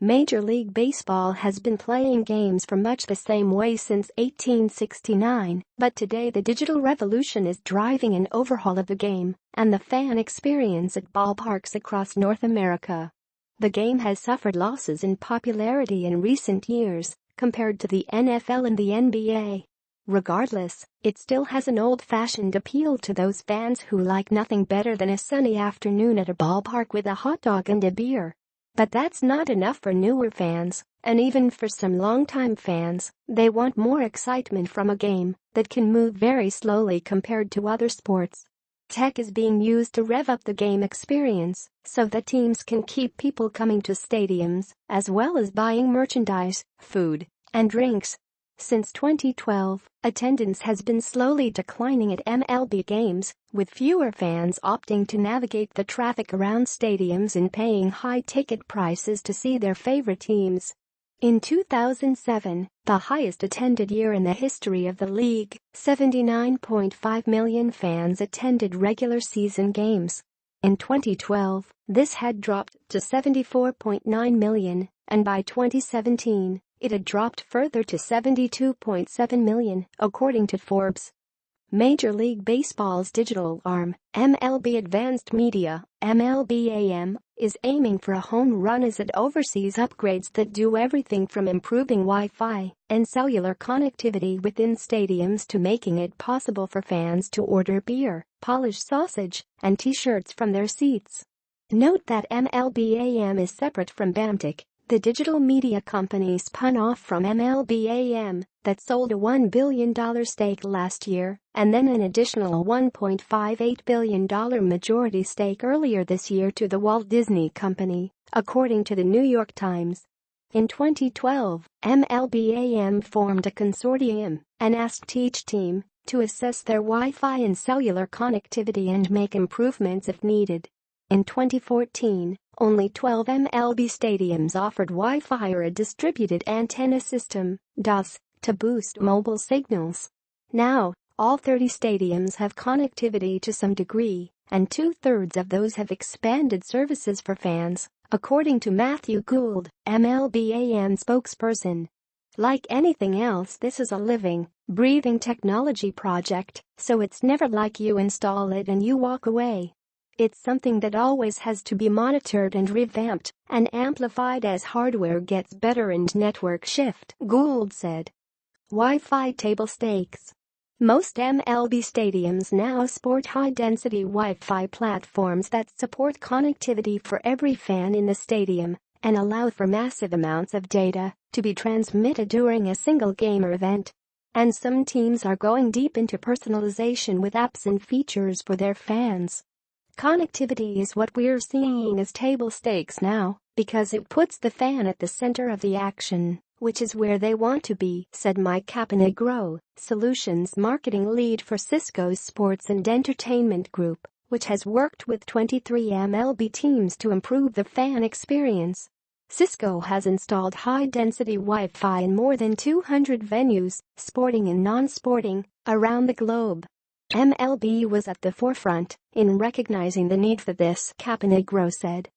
Major League Baseball has been playing games for much the same way since 1869, but today the digital revolution is driving an overhaul of the game and the fan experience at ballparks across North America. The game has suffered losses in popularity in recent years compared to the NFL and the NBA. Regardless, it still has an old-fashioned appeal to those fans who like nothing better than a sunny afternoon at a ballpark with a hot dog and a beer. But that's not enough for newer fans, and even for some longtime fans, they want more excitement from a game that can move very slowly compared to other sports. Tech is being used to rev up the game experience so that teams can keep people coming to stadiums, as well as buying merchandise, food, and drinks. Since 2012, attendance has been slowly declining at MLB games, with fewer fans opting to navigate the traffic around stadiums and paying high ticket prices to see their favorite teams. In 2007, the highest attended year in the history of the league, 79.5 million fans attended regular season games. In 2012, this had dropped to 74.9 million, and by 2017, it had dropped further to 72.7 million, according to Forbes. Major League Baseball's digital arm, MLB Advanced Media, MLBAM, is aiming for a home run as it oversees upgrades that do everything from improving Wi-Fi and cellular connectivity within stadiums to making it possible for fans to order beer, polish sausage, and t-shirts from their seats. Note that MLBAM is separate from BAMTech, the digital media company spun off from MLBAM that sold a $1 billion stake last year and then an additional $1.58 billion majority stake earlier this year to the Walt Disney Company, according to the New York Times. In 2012, MLBAM formed a consortium and asked each team to assess their Wi-Fi and cellular connectivity and make improvements if needed. In 2014, only 12 MLB stadiums offered Wi-Fi or a distributed antenna system, DAS, to boost mobile signals. Now, all 30 stadiums have connectivity to some degree, and two-thirds of those have expanded services for fans, according to Matthew Gould, MLBAM spokesperson. Like anything else, this is a living, breathing technology project, so it's never like you install it and you walk away. It's something that always has to be monitored and revamped and amplified as hardware gets better and network shift, Gould said. Wi-Fi table stakes. Most MLB stadiums now sport high-density Wi-Fi platforms that support connectivity for every fan in the stadium and allow for massive amounts of data to be transmitted during a single game or event. And some teams are going deep into personalization with apps and features for their fans. Connectivity is what we're seeing as table stakes now because it puts the fan at the center of the action, which is where they want to be, said Mike Caponegro, Solutions Marketing Lead for Cisco's Sports and Entertainment Group, which has worked with 23 MLB teams to improve the fan experience. Cisco has installed high-density Wi-Fi in more than 200 venues, sporting and non-sporting, around the globe. MLB was at the forefront in recognizing the need for this, Caponegro said.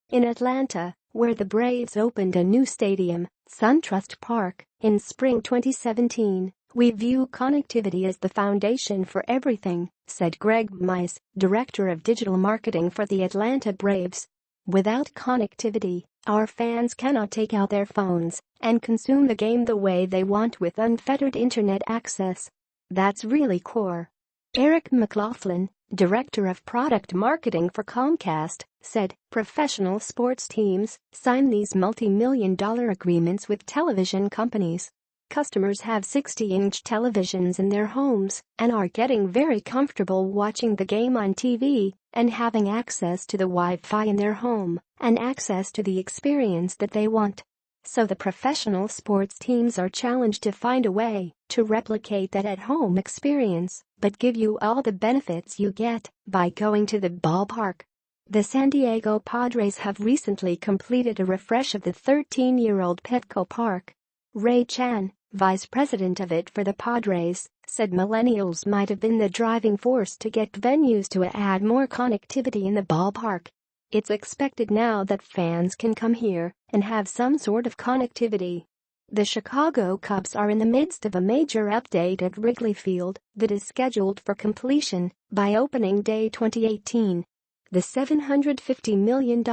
In Atlanta, where the Braves opened a new stadium, SunTrust Park, in spring 2017, we view connectivity as the foundation for everything, said Greg Mize, director of digital marketing for the Atlanta Braves. Without connectivity, our fans cannot take out their phones and consume the game the way they want with unfettered internet access. That's really core. Eric McLaughlin, director of product marketing for Comcast, said professional sports teams sign these multi-million-dollar agreements with television companies. Customers have 60-inch televisions in their homes and are getting very comfortable watching the game on TV and having access to the Wi-Fi in their home and access to the experience that they want. So the professional sports teams are challenged to find a way to replicate that at-home experience, but give you all the benefits you get by going to the ballpark. The San Diego Padres have recently completed a refresh of the 13-year-old Petco Park. Ray Chan, vice president of it for the Padres, said millennials might have been the driving force to get venues to add more connectivity in the ballpark. It's expected now that fans can come here and have some sort of connectivity. The Chicago Cubs are in the midst of a major update at Wrigley Field that is scheduled for completion by opening day 2018. The $750 million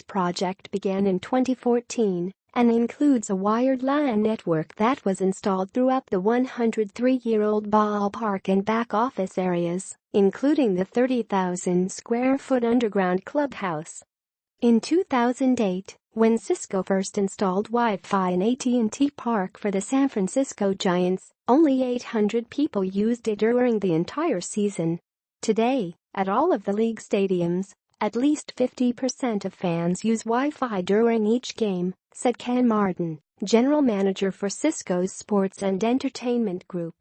project began in 2014 and includes a wired LAN network that was installed throughout the 103-year-old ballpark and back office areas, including the 30,000-square-foot underground clubhouse. In 2008, when Cisco first installed Wi-Fi in AT&T Park for the San Francisco Giants, only 800 people used it during the entire season. Today, at all of the league stadiums, at least 50% of fans use Wi-Fi during each game, said Ken Martin, general manager for Cisco's Sports and Entertainment Group.